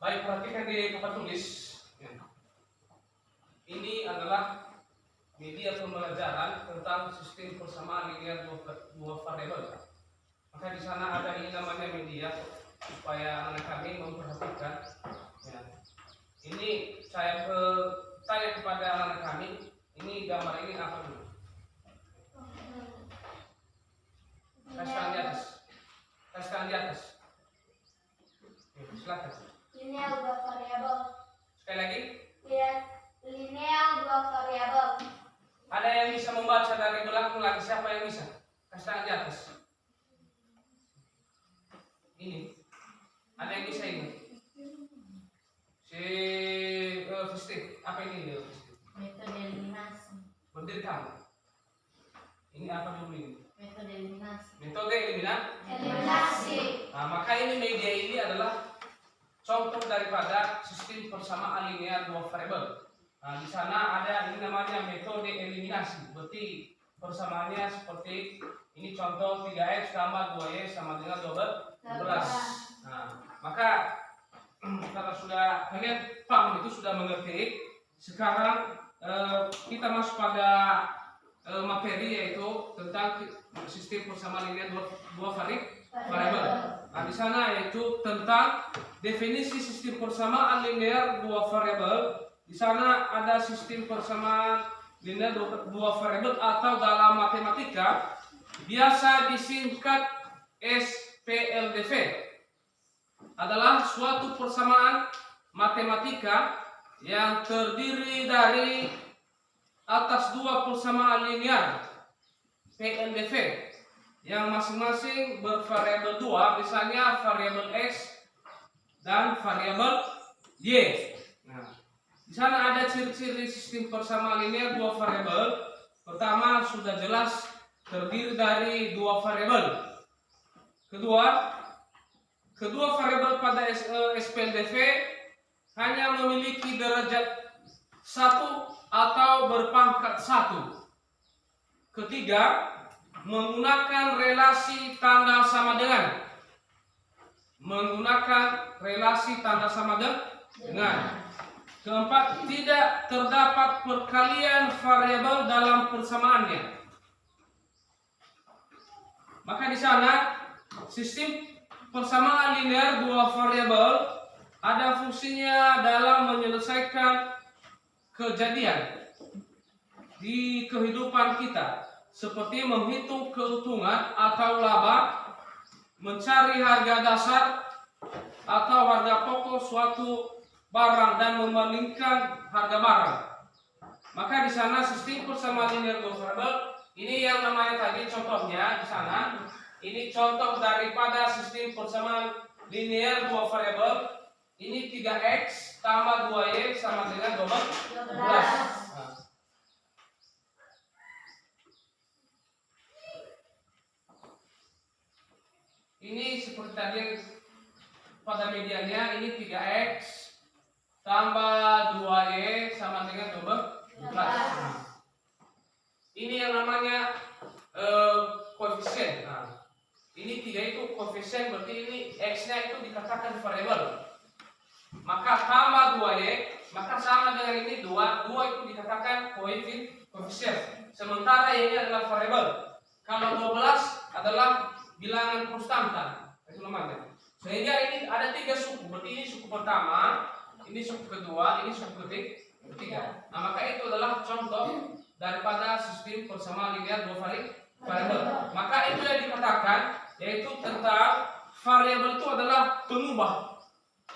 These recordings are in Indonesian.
Baik, perhatikan di papan tulis. Ini adalah media pembelajaran tentang sistem persamaan linear dua variabel. Maka di sana ada ini namanya media supaya anak kami memperhatikan. Ya. Ini saya tanya kepada anak kami, ini gambar ini apa dulu? Kasihkan di atas. Kasihkan di atas. Silakan. Linear dua variabel. Sekali lagi. Linear dua variabel. Ada yang bisa membaca dari belakang lagi? Siapa yang bisa? Kasih tangan di atas. Ini. Ada yang bisa ini? Si Fisti. Apa ini? Metode eliminasi. Berdiri kamu. Ini apa dulu ini? Metode eliminasi. Metode Eliminasi. Nah, maka ini media ini adalah contoh daripada sistem persamaan linear dua variabel. Nah, di sana ada ini namanya metode eliminasi. Berarti persamaannya seperti ini, contoh 3x tambah 2y sama dengan 12. Nah, maka karena sudah kalian paham itu, sudah mengerti, sekarang kita masuk pada materi yaitu tentang sistem persamaan linear dua variabel. Nah, di sana yaitu tentang definisi sistem persamaan linear dua variabel. Di sana ada sistem persamaan linear dua variabel atau dalam matematika biasa disingkat SPLDV. Adalah suatu persamaan matematika yang terdiri dari atas dua persamaan linear PLDV yang masing-masing bervariabel dua, misalnya variabel X dan variabel Y. Nah, di sana ada ciri-ciri sistem persamaan linear dua variabel. Pertama, sudah jelas terdiri dari dua variabel. Kedua variabel pada SPLDV hanya memiliki derajat 1 atau berpangkat 1. Ketiga, menggunakan relasi tanda sama dengan. Keempat, tidak terdapat perkalian variabel dalam persamaannya. Maka di sana sistem persamaan linear dua variabel ada fungsinya dalam menyelesaikan kejadian di kehidupan kita, seperti menghitung keuntungan atau laba, mencari harga dasar atau harga pokok suatu barang, dan membandingkan harga barang. Maka di sana sistem persamaan linear dua variabel ini yang namanya tadi contohnya di sana. Ini contoh daripada sistem persamaan linear dua variabel. Ini 3x tambah 2y sama dengan 12. Nah. Ini seperti tadi pada medianya, ini 3x tambah 2y sama dengan 12. Ini yang namanya koefisien. Nah, ini 3 itu koefisien, berarti ini x-nya itu dikatakan variabel. Maka tambah 2y, maka sama dengan ini 2 itu dikatakan koefisien. Sementara ini adalah variabel. Kalau 12 adalah bilangan konstanta. Itu namanya. Sehingga ini ada 3 suku. Berarti ini suku pertama, ini suku kedua, ini suku ketiga. Nah, maka itu adalah contoh daripada sistem persamaan linear dua variabel. Maka itu yang dikatakan yaitu tentang variabel itu adalah pengubah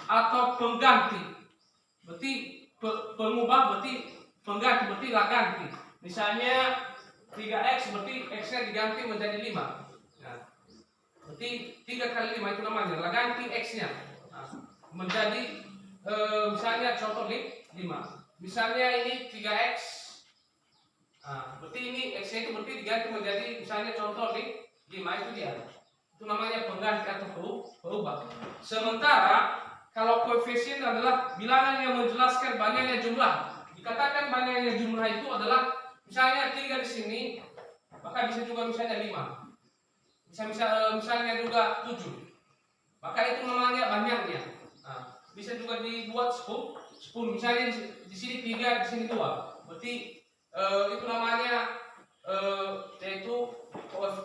atau pengganti. Berarti pengubah berarti pengganti, berarti laganti. Misalnya 3x berarti x-nya diganti menjadi 5. Nah, berarti 3 kali 5 itu namanya laganti x-nya. Nah, menjadi misalnya contoh nih 5. Misalnya ini 3x. Nah, berarti ini x-nya itu berarti diganti menjadi misalnya contoh nih 5, itu dia. Itu namanya pengganti atau pengubah. Sementara kalau koefisien adalah bilangan yang menjelaskan banyaknya jumlah. Dikatakan banyaknya jumlah itu adalah misalnya 3 di sini, maka bisa juga misalnya 5. Misalnya juga 7. Maka itu namanya banyaknya. Nah, bisa juga dibuat 10. Misalnya di sini 3, di sini 2. Berarti itu namanya yaitu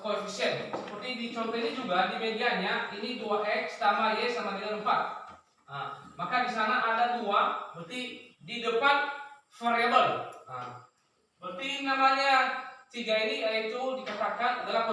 koefisien. Seperti di contoh ini juga di medianya ini 2x tambah y sama dengan 4. Nah, maka di sana ada 2, berarti di depan variabel. Nah, berarti namanya 3 ini yaitu dikatakan adalah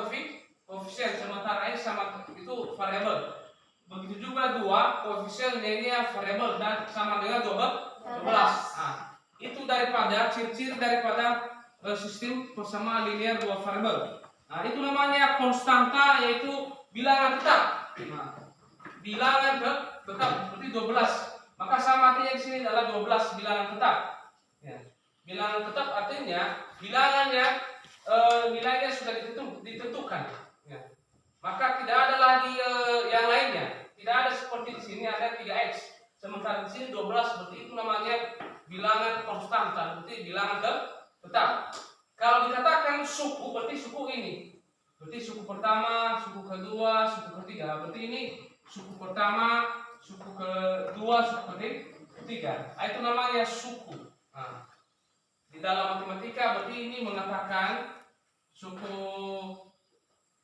koefisien, sementara y sama itu variabel. Begitu juga 2, koefisien y-nya variabel dan sama dengan 12. Nah, itu daripada ciri-ciri daripada sistem persamaan linear 2 variabel. Nah, itu namanya konstanta, yaitu bilangan tetap. Nah, bilangan tetap seperti 12. Maka sama artinya di sini adalah 12 bilangan tetap. Ya. Bilangan tetap artinya bilangannya nilainya sudah ditentukan. Ya. Maka tidak ada lagi yang lainnya. Tidak ada seperti di sini ada 3x. Sementara di sini 12, berarti itu namanya bilangan konstanta, berarti bilangan tetap. Kalau dikatakan suku, berarti suku ini. Berarti suku pertama, suku kedua, suku ketiga. Berarti ini suku pertama, suku kedua, suku ketiga. Itu namanya suku. Nah, di dalam matematika berarti ini mengatakan suku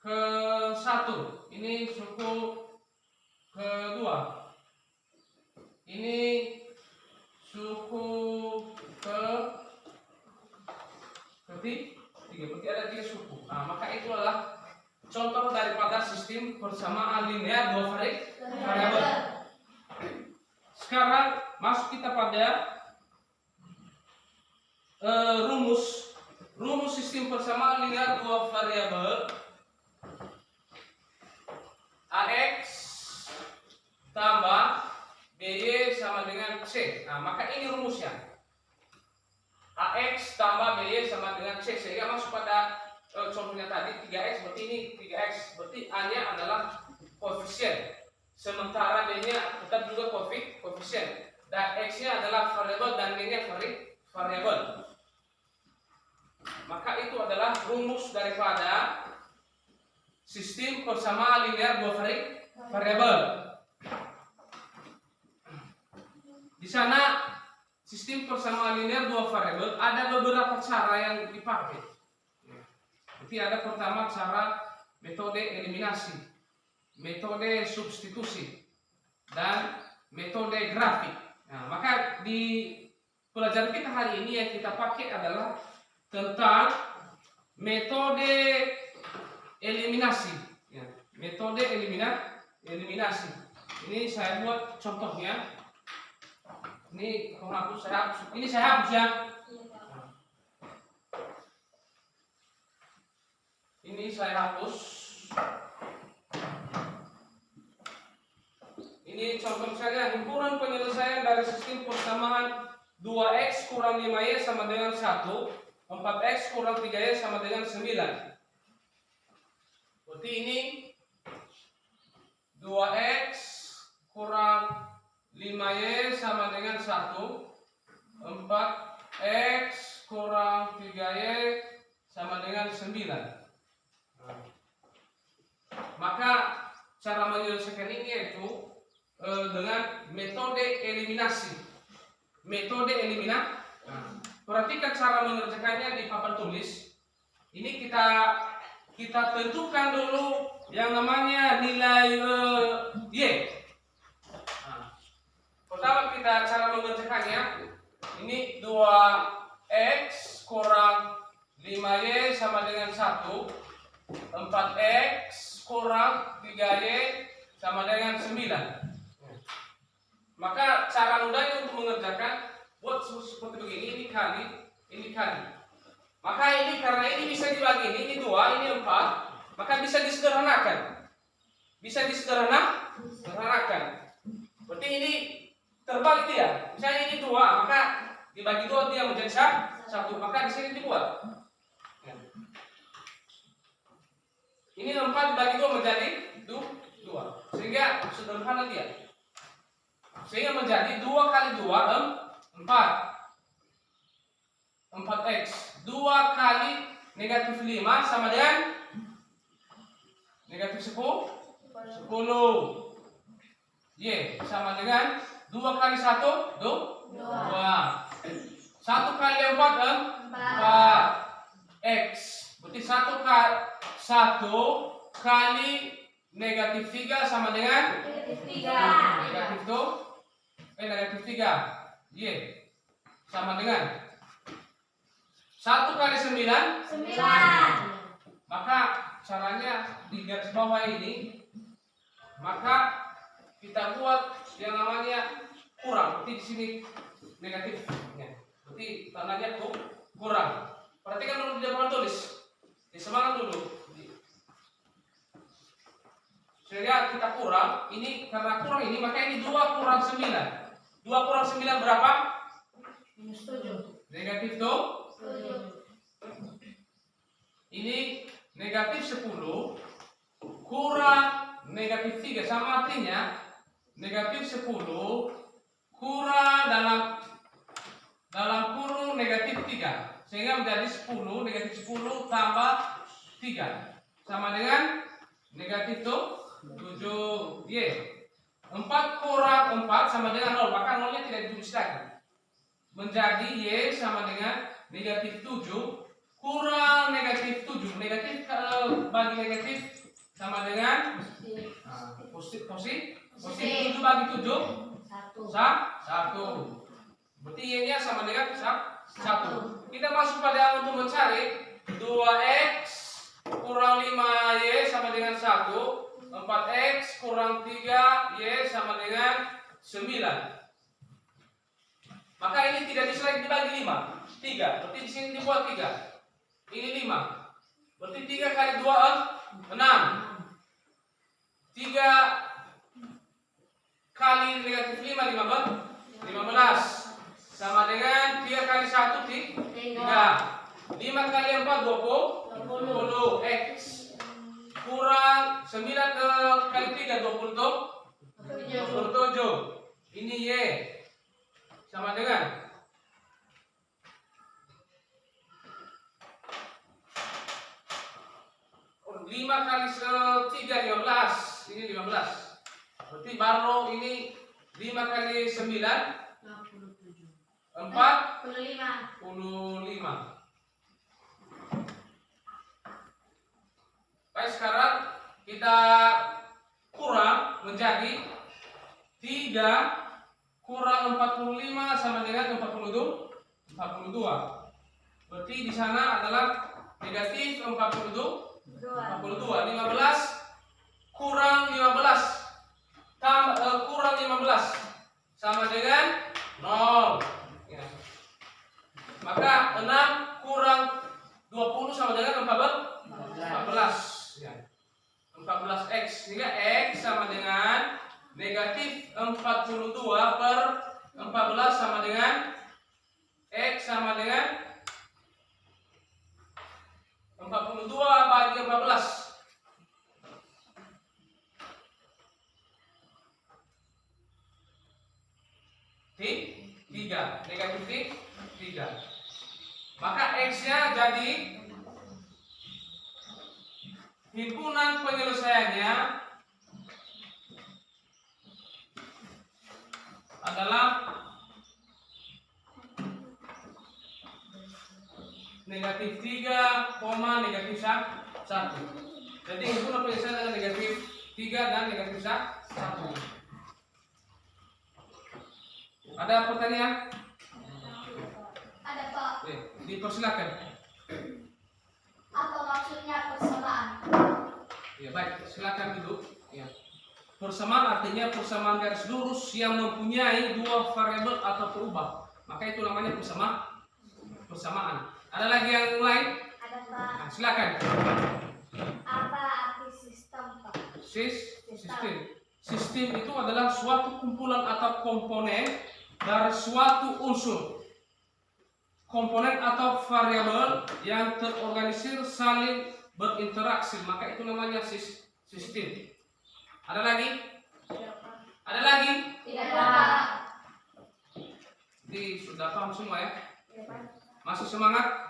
ke-1, ini suku kedua, ini suku ketiga, berarti ada 3 suku. Nah, maka itu adalah contoh daripada sistem persamaan linear 2 variabel. Sekarang masuk kita pada rumus sistem persamaan linear 2 variabel. AX tambah BY sama dengan C. Nah, maka ini rumusnya. AX tambah BY sama dengan C. Sehingga masuk pada contohnya tadi 3x, berarti ini 3x. Berarti A-nya adalah koefisien. Sementara B-nya tetap juga koefisien. Dan X-nya adalah variabel dan B-nya variabel. Maka itu adalah rumus daripada sistem persamaan linear 2 variabel. Di sana sistem persamaan linear 2 variabel ada beberapa cara yang dipakai. Jadi ada pertama cara metode eliminasi, metode substitusi, dan metode grafik. Nah, maka di pelajaran kita hari ini yang kita pakai adalah tentang metode eliminasi. Ya, metode eliminasi. Ini saya buat contohnya. Ini penghapus saya hapus. Ini saya hapus ya. Ini saya hapus. Ini contoh saja himpunan penyelesaian dari sistem persamaan 2x kurang 5y sama dengan 1, 4x kurang 3y sama dengan 9. Berarti ini 2x kurang 5y sama dengan 1, 4x kurang 3y sama dengan 9. Maka cara menyelesaikan ini yaitu dengan metode eliminasi. Metode eliminasi. Perhatikan cara mengerjakannya di papan tulis. Ini kita tentukan dulu yang namanya nilai y. Pertama kita cara mengerjakannya. Ini 2x kurang 5y sama dengan 1, 4x kurang 3y sama dengan 9. Maka cara mudahnya untuk mengerjakan buat seperti begini, ini kali. Maka ini karena ini bisa dibagi, ini 2, ini 4, maka bisa disederhanakan. Disederhanakan. Berarti ini terbalik dia. Misalnya ini 2, maka dibagi 2 dia menjadi 1, maka di sini dibuat. Ini 4 dibagi 2 menjadi 2. Sehingga sederhana dia. Sehingga menjadi 2 kali 2 4. 4x. 2 kali negatif 5 sama dengan negatif 10. Y sama dengan 2 kali 1 2. 1 kali 4 4 X. Berarti 1 kali negatif 3 sama dengan negatif negatif 3 Y sama dengan 1 kali 9. Maka caranya di garis bawah ini, maka kita buat yang namanya kurang. Berarti di sini negatif. Berarti tandanya kurang. Perhatikan dulu di depan tulis. Semangat dulu. Sehingga kita kurang. Ini karena kurang ini, maka ini 2 kurang 9. 2 kurang 9 berapa? Negatif 7. Ini negatif 10 kurang negatif 3 sama artinya negatif 10 kurang dalam kurung negatif 3 sehingga menjadi 10 negatif 10 tambah 3 sama dengan negatif 7 Y. 4 kurang 4 sama dengan 0, maka 0 nya tidak ditulis lagi, menjadi Y sama dengan negatif 7 kurang negatif 7. Negatif bagi negatif sama dengan positif 7 bagi 7 1. Berarti Y nya sama dengan 1. Kita masuk pada untuk mencari 2X kurang 5Y sama dengan 1. 4X kurang 3Y sama dengan 9. Maka ini tidak bisa lagi dibagi 5. 3. Berarti di sini dibuat 3. Ini 5. Berarti 3 kali 2 6. 3 kali negatif 5 15. Sama dengan 3 kali 1 3. 5 kali 4 20 X kurang 9 kali 3 27. Ini Y sama dengan 5 kali 3 15. Ini 15. Berarti baru ini 5 kali 9 45. Baik, sekarang kita kurang menjadi 3 kurang 45 sama dengan 42. Berarti di sana adalah negatif 42. 15 kurang 15 kurang 15 sama dengan 0. Ya. Maka 6 kurang 20 sama dengan 14. Ya. 14X. Sehingga X sama dengan negatif 42 per 14 sama dengan X sama dengan 42 bagi 14. 3. Negatif 3. Maka X-nya jadi himpunan penyelesaiannya adalah negatif 3, negatif 1. Jadi himpunan penyelesaian adalah negatif 3 dan negatif 1. Ada pertanyaan? Ada, Pak. Dipersilakan. Apa maksudnya persamaan? Ya, baik, silakan duduk. Ya. Persamaan artinya persamaan garis lurus yang mempunyai 2 variabel atau perubah. Maka itu namanya persamaan. Ada lagi yang lain? Ada, Pak. Nah, silakan. Apa arti sistem, Pak? Sistem itu adalah suatu kumpulan atau komponen dari suatu unsur, komponen atau variabel yang terorganisir saling berinteraksi, maka itu namanya sistem. Ada lagi? Ada lagi? Tidak, Pak. Jadi sudah paham semua ya? Tidak, Pak. Masih semangat?